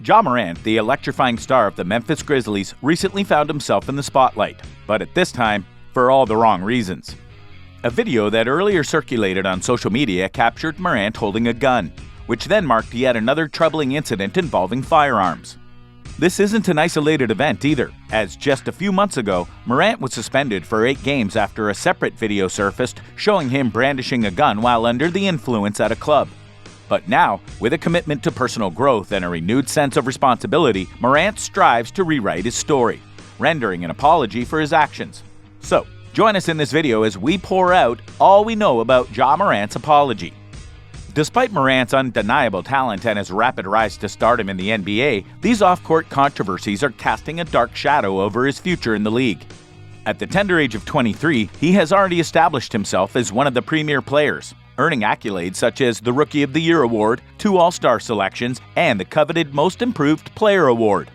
Ja Morant, the electrifying star of the Memphis Grizzlies, recently found himself in the spotlight, but at this time, for all the wrong reasons. A video that earlier circulated on social media captured Morant holding a gun, which then marked yet another troubling incident involving firearms. This isn't an isolated event either, as just a few months ago, Morant was suspended for 8 games after a separate video surfaced showing him brandishing a gun while under the influence at a club. But now, with a commitment to personal growth and a renewed sense of responsibility, Morant strives to rewrite his story, rendering an apology for his actions. So, join us in this video as we pour out all we know about Ja Morant's apology. Despite Morant's undeniable talent and his rapid rise to stardom in the NBA, these off-court controversies are casting a dark shadow over his future in the league. At the tender age of 23, he has already established himself as one of the premier players, earning accolades such as the Rookie of the Year award, 2 All-Star selections, and the coveted Most Improved Player award.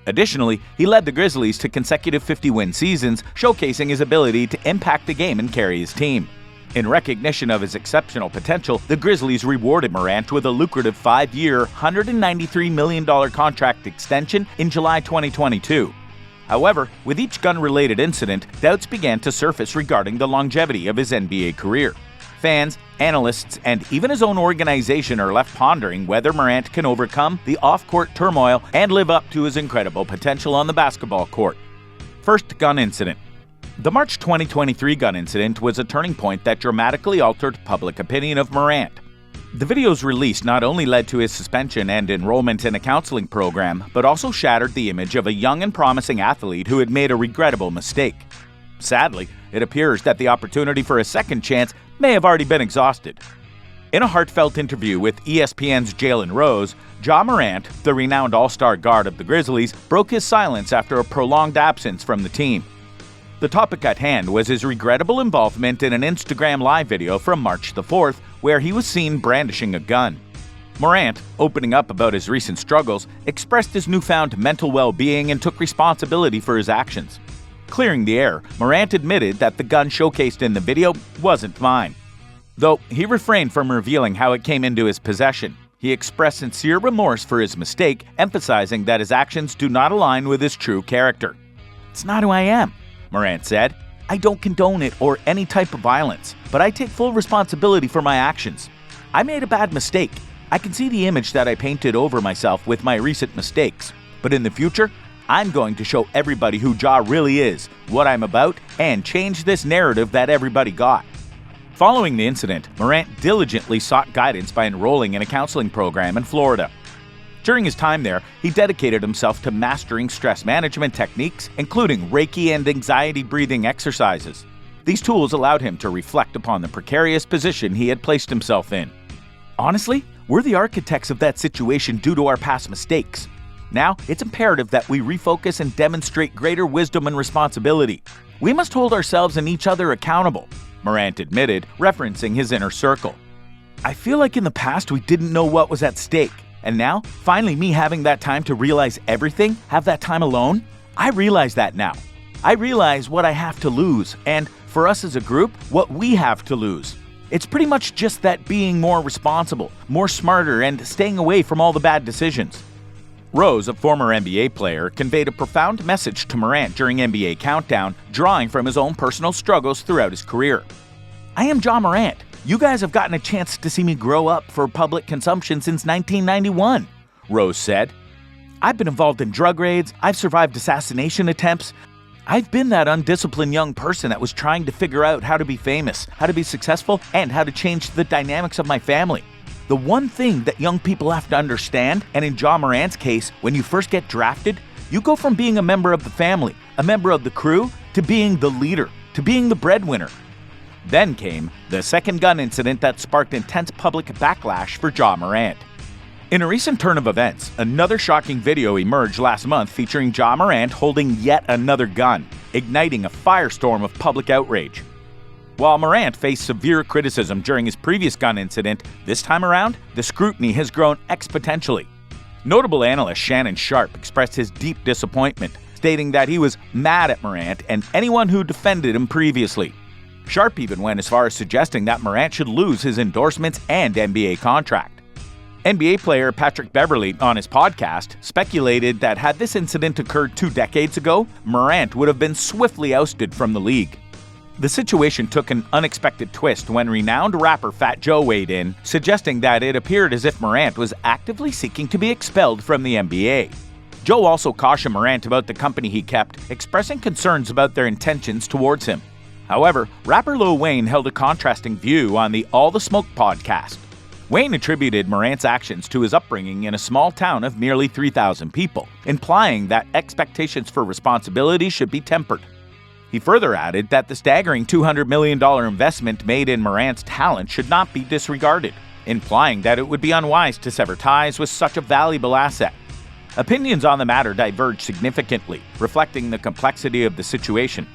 Additionally, he led the Grizzlies to consecutive 50-win seasons, showcasing his ability to impact the game and carry his team. In recognition of his exceptional potential, the Grizzlies rewarded Morant with a lucrative 5-year, $193 million contract extension in July 2022. However, with each gun-related incident, doubts began to surface regarding the longevity of his NBA career. Fans, analysts, and even his own organization are left pondering whether Morant can overcome the off-court turmoil and live up to his incredible potential on the basketball court. First gun incident. The March 2023 gun incident was a turning point that dramatically altered public opinion of Morant. The video's release not only led to his suspension and enrollment in a counseling program, but also shattered the image of a young and promising athlete who had made a regrettable mistake. Sadly, it appears that the opportunity for a second chance may have already been exhausted. In a heartfelt interview with ESPN's Jalen Rose, Ja Morant, the renowned all-star guard of the Grizzlies, broke his silence after a prolonged absence from the team. The topic at hand was his regrettable involvement in an Instagram Live video from March the 4th, where he was seen brandishing a gun. Morant, opening up about his recent struggles, expressed his newfound mental well-being and took responsibility for his actions. Clearing the air, Morant admitted that the gun showcased in the video wasn't mine. Though he refrained from revealing how it came into his possession, he expressed sincere remorse for his mistake, emphasizing that his actions do not align with his true character. "It's not who I am," Morant said. "I don't condone it or any type of violence, but I take full responsibility for my actions. I made a bad mistake. I can see the image that I painted over myself with my recent mistakes. But in the future, I'm going to show everybody who Ja really is, what I'm about, and change this narrative that everybody got." Following the incident, Morant diligently sought guidance by enrolling in a counseling program in Florida. During his time there, he dedicated himself to mastering stress management techniques, including Reiki and anxiety breathing exercises. These tools allowed him to reflect upon the precarious position he had placed himself in. "Honestly, we're the architects of that situation due to our past mistakes. Now, it's imperative that we refocus and demonstrate greater wisdom and responsibility. We must hold ourselves and each other accountable," Morant admitted, referencing his inner circle. "I feel like in the past we didn't know what was at stake, and now, finally me having that time to realize everything, have that time alone, I realize that now. I realize what I have to lose, and for us as a group, what we have to lose. It's pretty much just that being more responsible, more smarter, and staying away from all the bad decisions." Rose, a former NBA player, conveyed a profound message to Morant during NBA Countdown, drawing from his own personal struggles throughout his career. "I am Ja Morant. You guys have gotten a chance to see me grow up for public consumption since 1991, Rose said. "I've been involved in drug raids, I've survived assassination attempts. I've been that undisciplined young person that was trying to figure out how to be famous, how to be successful, and how to change the dynamics of my family. The one thing that young people have to understand, and in Ja Morant's case, when you first get drafted, you go from being a member of the family, a member of the crew, to being the leader, to being the breadwinner." Then came the second gun incident that sparked intense public backlash for Ja Morant. In a recent turn of events, another shocking video emerged last month featuring Ja Morant holding yet another gun, igniting a firestorm of public outrage. While Morant faced severe criticism during his previous gun incident, this time around, the scrutiny has grown exponentially. Notable analyst Shannon expressed his deep disappointment, stating that he was mad at Morant and anyone who defended him previously. Sharp even went as far as suggesting that Morant should lose his endorsements and NBA contract. NBA player Patrick Beverley, on his podcast, speculated that had this incident occurred 2 decades ago, Morant would have been swiftly ousted from the league. The situation took an unexpected twist when renowned rapper Fat Joe weighed in, suggesting that it appeared as if Morant was actively seeking to be expelled from the NBA. Joe also cautioned Morant about the company he kept, expressing concerns about their intentions towards him. However, rapper Lil Wayne held a contrasting view on the All the Smoke podcast. Wayne attributed Morant's actions to his upbringing in a small town of merely 3,000 people, implying that expectations for responsibility should be tempered. He further added that the staggering $200 million investment made in Morant's talent should not be disregarded, implying that it would be unwise to sever ties with such a valuable asset. Opinions on the matter diverged significantly, reflecting the complexity of the situation.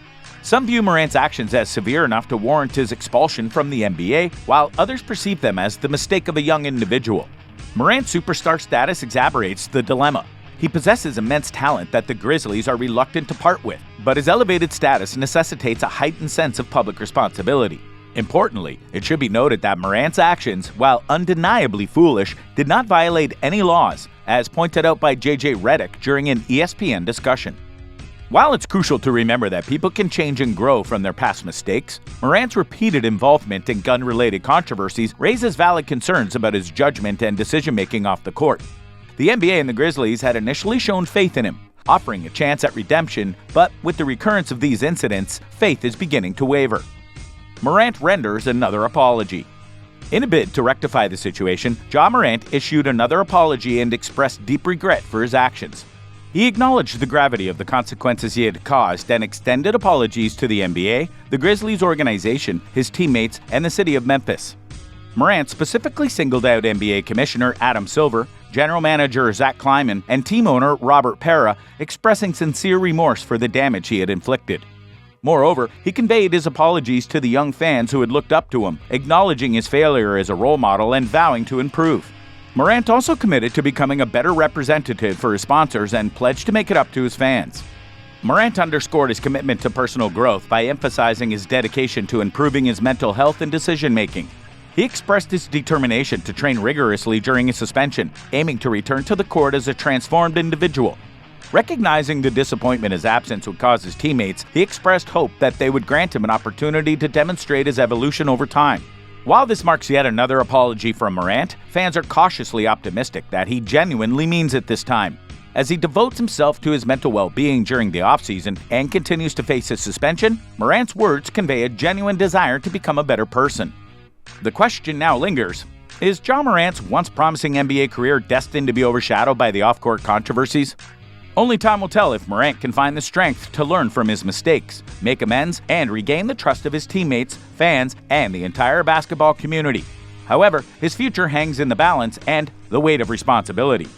Some view Morant's actions as severe enough to warrant his expulsion from the NBA, while others perceive them as the mistake of a young individual. Morant's superstar status exacerbates the dilemma. He possesses immense talent that the Grizzlies are reluctant to part with, but his elevated status necessitates a heightened sense of public responsibility. Importantly, it should be noted that Morant's actions, while undeniably foolish, did not violate any laws, as pointed out by JJ Redick during an ESPN discussion. While it's crucial to remember that people can change and grow from their past mistakes, Morant's repeated involvement in gun-related controversies raises valid concerns about his judgment and decision-making off the court. The NBA and the Grizzlies had initially shown faith in him, offering a chance at redemption, but with the recurrence of these incidents, faith is beginning to waver. Morant renders another apology. In a bid to rectify the situation, Ja Morant issued another apology and expressed deep regret for his actions. He acknowledged the gravity of the consequences he had caused and extended apologies to the NBA, the Grizzlies organization, his teammates, and the city of Memphis. Morant specifically singled out NBA Commissioner Adam Silver, General Manager Zach Kleiman, and team owner Robert Pera, expressing sincere remorse for the damage he had inflicted. Moreover, he conveyed his apologies to the young fans who had looked up to him, acknowledging his failure as a role model and vowing to improve. Morant also committed to becoming a better representative for his sponsors and pledged to make it up to his fans. Morant underscored his commitment to personal growth by emphasizing his dedication to improving his mental health and decision-making. He expressed his determination to train rigorously during his suspension, aiming to return to the court as a transformed individual. Recognizing the disappointment his absence would cause his teammates, he expressed hope that they would grant him an opportunity to demonstrate his evolution over time. While this marks yet another apology from Morant, fans are cautiously optimistic that he genuinely means it this time. As he devotes himself to his mental well-being during the offseason and continues to face his suspension, Morant's words convey a genuine desire to become a better person. The question now lingers: is Ja Morant's once promising NBA career destined to be overshadowed by the off-court controversies? Only time will tell if Morant can find the strength to learn from his mistakes, make amends, and regain the trust of his teammates, fans, and the entire basketball community. However, his future hangs in the balance and the weight of responsibility.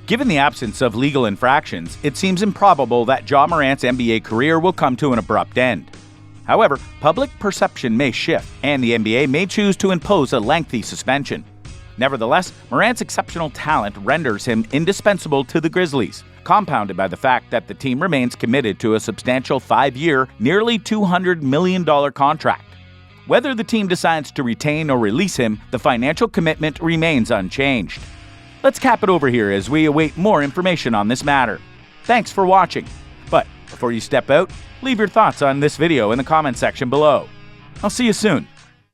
Given the absence of legal infractions, it seems improbable that Ja Morant's NBA career will come to an abrupt end. However, public perception may shift, and the NBA may choose to impose a lengthy suspension. Nevertheless, Morant's exceptional talent renders him indispensable to the Grizzlies, compounded by the fact that the team remains committed to a substantial 5-year, nearly $200 million contract. Whether the team decides to retain or release him, the financial commitment remains unchanged. Let's cap it over here as we await more information on this matter. Thanks for watching. But before you step out, leave your thoughts on this video in the comment section below. I'll see you soon.